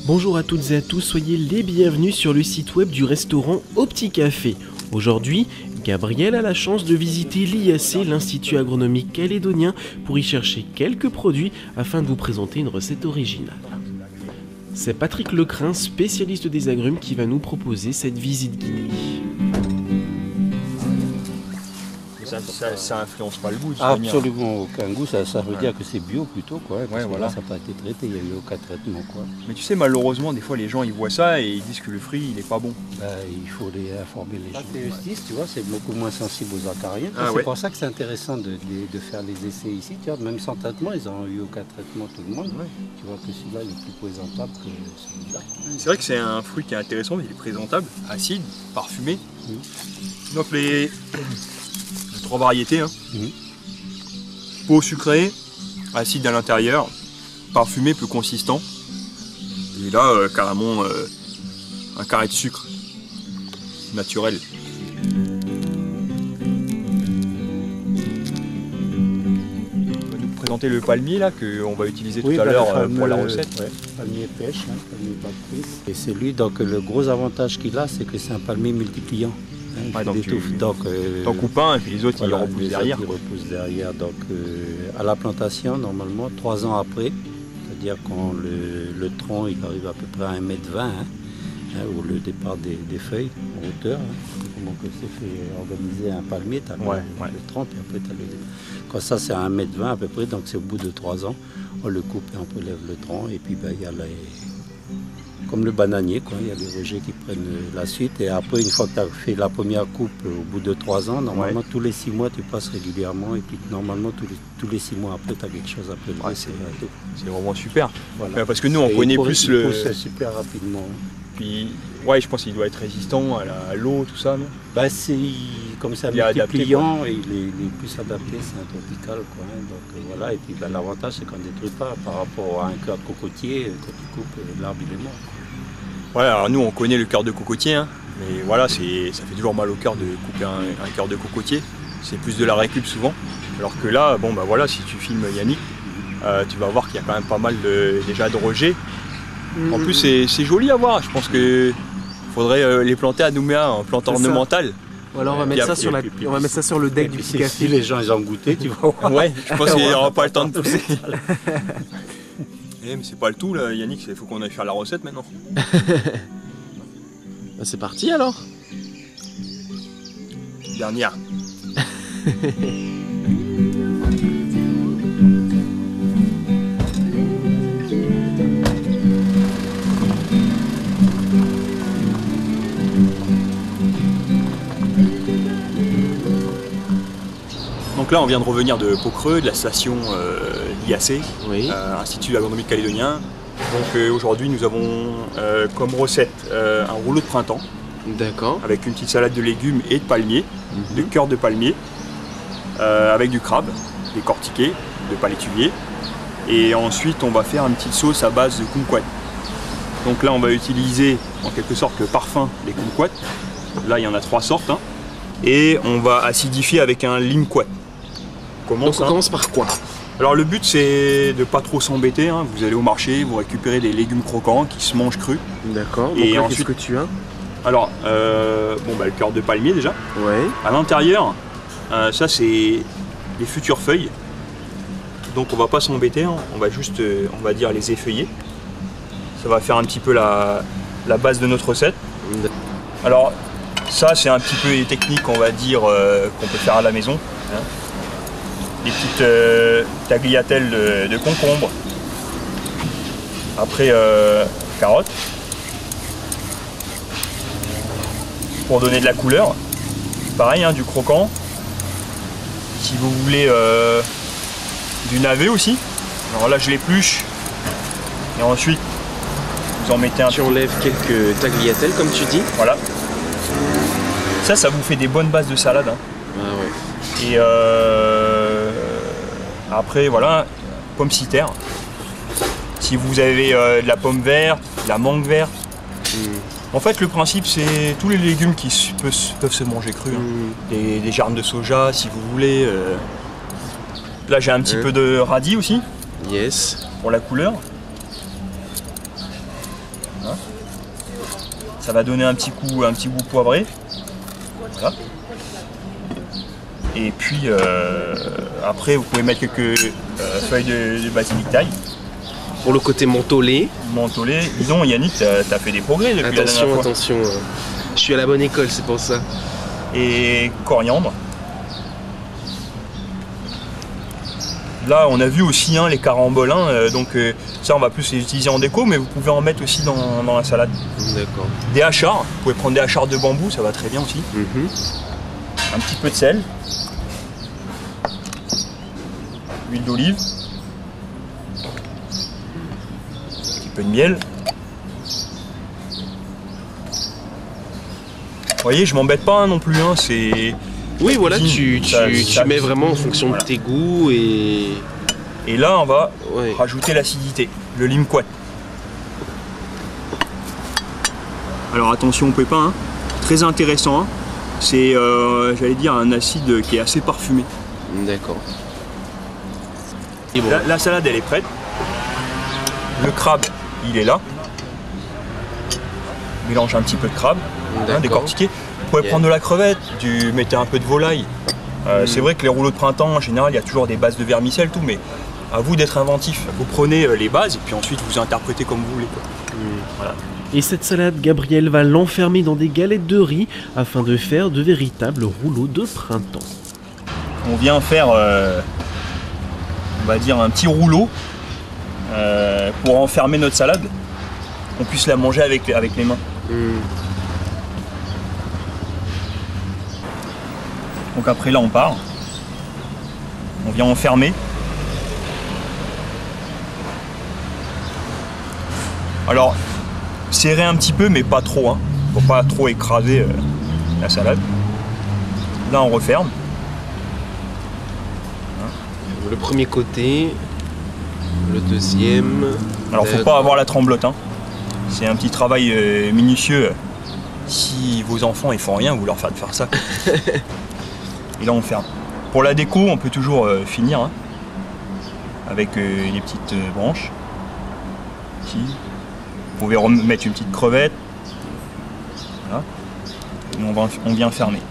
Bonjour à toutes et à tous, soyez les bienvenus sur le site web du restaurant Au Petit Café. Aujourd'hui, Gabriel a la chance de visiter l'IAC, l'Institut Agronomique Calédonien, pour y chercher quelques produits afin de vous présenter une recette originale. C'est Patrick Lecrin, spécialiste des agrumes, qui va nous proposer cette visite guidée. Ça influence pas le goût. Absolument aucun goût, ça veut dire que c'est bio plutôt quoi. Parce que voilà. là, ça n'a pas été traité, il n'y a eu aucun traitement quoi. Mais tu sais, malheureusement, des fois les gens ils voient ça et ils disent que le fruit il est pas bon. Il faut les informer les gens. T6, tu vois, c'est beaucoup moins sensible aux acariens. Ah, c'est pour ça que c'est intéressant de faire les essais ici. Tu vois, même sans traitement, ils n'ont eu aucun traitement tout le monde. Ouais. Tu vois que celui-là il est plus présentable que celui-là. C'est vrai que c'est un fruit qui est intéressant, mais il est présentable, acide, parfumé. Donc les 3 variétés, hein. Peau sucrée, acide à l'intérieur, parfumé, peu consistant. Et là, carrément, un carré de sucre naturel. On va nous présenter le palmier là qu'on va utiliser tout à l'heure pour la recette. Palmier pêche, palmier bactrice. Et c'est lui, donc le gros avantage qu'il a, c'est que c'est un palmier multipliant. T'en coupes un et puis les autres ils repoussent derrière. Ils repoussent derrière. Donc à la plantation, normalement, 3 ans après, c'est-à-dire quand le tronc il arrive à peu près à 1,20 m, ou le départ des feuilles en hauteur. Comment que c'est fait organiser un palmier, tu as le tronc, puis après tu as le départ. Quand ça c'est à 1,20 m à peu près, donc c'est au bout de 3 ans, on le coupe et on prélève le tronc, et puis il y a comme le bananier, quoi. Il y a les rejets qui prennent la suite. Et après, une fois que tu as fait la première coupe au bout de 3 ans, normalement, tous les 6 mois, tu passes régulièrement. Et puis, normalement, tous les 6 mois après, tu as quelque chose à prélever. C'est vraiment super. Voilà. Parce que nous, on connaît plus le... pousse super rapidement. Puis, je pense qu'il doit être résistant à l'eau, tout ça, non? Comme ça, multipliant, et il est plus adapté, c'est un tropical, quoi. Donc, voilà. Et puis, l'avantage, c'est qu'on ne détruit pas par rapport à un cœur de cocotier. Quand tu coupes, l'arbre, il est mort. Voilà, alors nous on connaît le cœur de cocotier, hein, mais voilà, ça fait toujours mal au cœur de couper un cœur de cocotier. C'est plus de la récup souvent. Alors que là, si tu filmes Yannick, tu vas voir qu'il y a quand même pas mal déjà de rejets. En plus c'est joli à voir, je pense qu'il faudrait les planter à Nouméa en plante ornementale. Voilà, on va mettre ça sur le deck du Petit Café. Si les gens ils ont goûté, tu vas voir. Ouais, je pense qu'il n'y aura pas le temps de pousser. Mais c'est pas le tout là, Yannick, il faut qu'on aille faire la recette maintenant. C'est parti alors. Dernière. Donc là on vient de revenir de Pau-Creux, de la station l'IAC, Institut Agronomique Calédonien. Donc aujourd'hui nous avons comme recette un rouleau de printemps. D'accord. Avec une petite salade de légumes et de palmiers, de cœur de palmier, avec du crabe, décortiqué, de palétuvier. Et ensuite on va faire une petite sauce à base de kumquat. Donc là on va utiliser en quelque sorte le parfum des kumquats. Là il y en a 3 sortes. Hein. Et on va acidifier avec un limquat. Donc on commence par quoi? Alors le but c'est de pas trop s'embêter, hein. Vous allez au marché, vous récupérez des légumes croquants qui se mangent crus. D'accord, donc là, qu'est-ce que tu as? Alors, le cœur de palmier déjà. Ouais. À l'intérieur, ça c'est les futures feuilles. Donc on va pas s'embêter, hein. On va juste, on va dire, les effeuiller. Ça va faire un petit peu la base de notre recette. Alors ça c'est un petit peu les techniques, on va dire, qu'on peut faire à la maison. Hein. Des petites tagliatelles de concombre. Après carottes. Pour donner de la couleur. Pareil, hein, du croquant. Si vous voulez du navet aussi. Alors là je l'épluche. Et ensuite vous en mettez un peu. Tu enlèves quelques tagliatelles comme tu dis. Voilà. Ça vous fait des bonnes bases de salade. Hein. Ah ouais. Et après voilà, pomme citère. Si vous avez de la pomme verte, de la mangue verte. En fait le principe c'est tous les légumes qui peuvent se manger crus. Hein. Des germes de soja si vous voulez. Là j'ai un petit peu de radis aussi. Yes. Pour la couleur. Ça va donner un petit goût poivré. Voilà. Et puis après, vous pouvez mettre quelques feuilles de basilic thaï. Pour le côté mentholé. Mentholé. Dis donc, Yannick, t'as fait des progrès depuis la dernière fois. Attention, je suis à la bonne école, c'est pour ça. Et coriandre. Là, on a vu aussi les caramboles, donc ça, on va plus les utiliser en déco, mais vous pouvez en mettre aussi dans la salade. D'accord. Des hachards, vous pouvez prendre des hachards de bambou, ça va très bien aussi. Un petit peu de sel. Huile d'olive. Un petit peu de miel. Vous voyez, je m'embête pas non plus, c'est... Oui, voilà, tu mets vraiment en fonction de tes goûts et là, on va rajouter l'acidité, le limquat. Alors attention au pépin, très intéressant. C'est, j'allais dire, un acide qui est assez parfumé. D'accord. Bon. La salade, elle est prête. Le crabe, il est là. Mélange un petit peu de crabe, décortiqué. Vous pouvez prendre de la crevette, mettez un peu de volaille. C'est vrai que les rouleaux de printemps, en général, il y a toujours des bases de vermicelle, tout, mais à vous d'être inventif. Vous prenez les bases et puis ensuite vous interprétez comme vous voulez. Voilà. Et cette salade, Gabriel va l'enfermer dans des galettes de riz afin de faire de véritables rouleaux de printemps. On vient faire, on va dire, un petit rouleau pour enfermer notre salade, qu'on puisse la manger avec les mains. Donc après là on part, on vient enfermer. Alors serrer un petit peu mais pas trop, faut pas trop écraser la salade. Là on referme. Le premier côté, le deuxième. Alors faut pas avoir la tremblote, c'est un petit travail minutieux. Si vos enfants ils font rien, vous leur faites faire ça. Et là on ferme. Pour la déco, on peut toujours finir avec des petites branches. Ici. Vous pouvez remettre une petite crevette. Voilà. Et on vient fermer.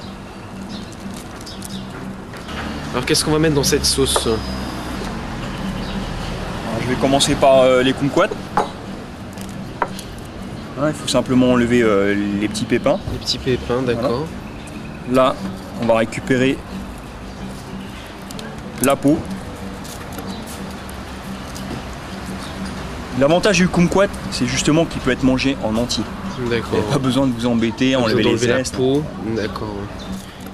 Alors qu'est-ce qu'on va mettre dans cette sauce? Alors, je vais commencer par les kumquats. Il faut simplement enlever les petits pépins. Les petits pépins, d'accord. Voilà. Là, on va récupérer la peau. L'avantage du kumquat, c'est justement qu'il peut être mangé en entier. D'accord. Pas besoin de vous embêter, enlever les zestes. La peau. D'accord.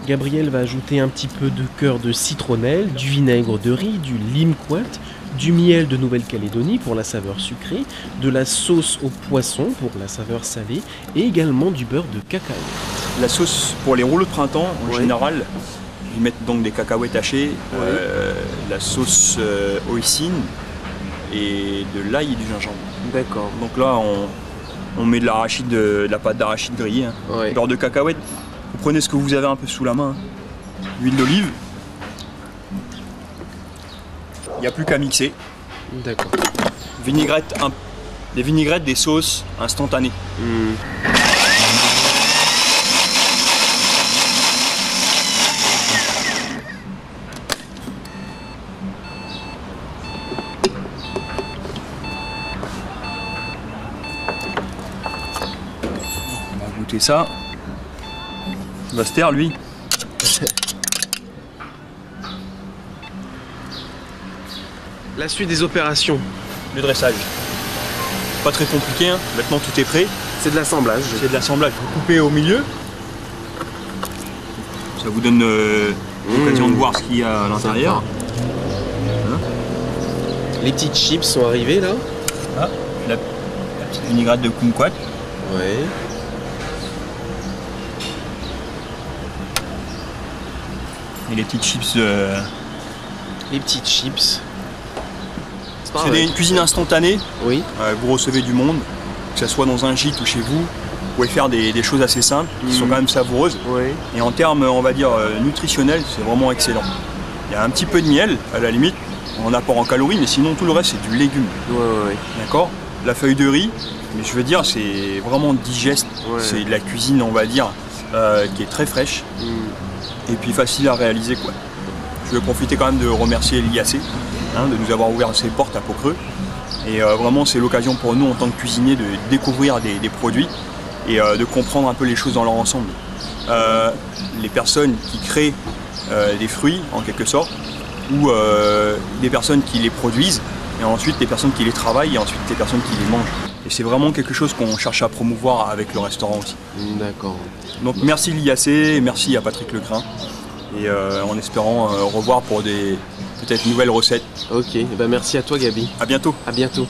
Gabriel va ajouter un petit peu de cœur de citronnelle, du vinaigre de riz, du limquat, du miel de Nouvelle-Calédonie pour la saveur sucrée, de la sauce au poisson pour la saveur salée et également du beurre de cacao. La sauce pour les rouleaux de printemps, en général, ils mettent donc des cacahuètes hachées, la sauce hoisin et de l'ail et du gingembre. D'accord. Donc là, on met de l'arachide, de la pâte d'arachide grillée, beurre de cacahuète. Vous prenez ce que vous avez un peu sous la main. Huile d'olive. Il n'y a plus qu'à mixer. D'accord. Vinaigrette, des vinaigrettes, des sauces instantanées. On va goûter ça. Baster, lui. La suite des opérations. Le dressage. Pas très compliqué, maintenant tout est prêt. C'est de l'assemblage. C'est de l'assemblage. Vous coupez au milieu. Ça vous donne l'occasion de voir ce qu'il y a à l'intérieur. Les petites chips sont arrivées là. Ah, la petite vinaigrette de kumquat. Ouais. Et les petites chips. Les petites chips. C'est une cuisine instantanée. Oui. Vous recevez du monde, que ce soit dans un gîte ou chez vous. Vous pouvez faire des choses assez simples, qui sont quand même savoureuses. Oui. Et en termes, on va dire, nutritionnels, c'est vraiment excellent. Il y a un petit peu de miel, à la limite, en apport en calories, mais sinon tout le reste, c'est du légume. Ouais. D'accord? La feuille de riz, Mais je veux dire, c'est vraiment digeste. Ouais. C'est de la cuisine, on va dire, qui est très fraîche et puis facile à réaliser, quoi. Je veux profiter quand même de remercier l'IAC de nous avoir ouvert ses portes à Pau-Creux. Et vraiment, c'est l'occasion pour nous, en tant que cuisiniers, de découvrir des produits et de comprendre un peu les choses dans leur ensemble. Les personnes qui créent des fruits, en quelque sorte, ou des personnes qui les produisent, et ensuite des personnes qui les travaillent, et ensuite des personnes qui les mangent. Et c'est vraiment quelque chose qu'on cherche à promouvoir avec le restaurant aussi. D'accord. Donc merci l'IAC, merci à Patrick Lecrin, et en espérant revoir pour des peut-être nouvelles recettes. Ok, merci à toi Gabi. À bientôt. À bientôt.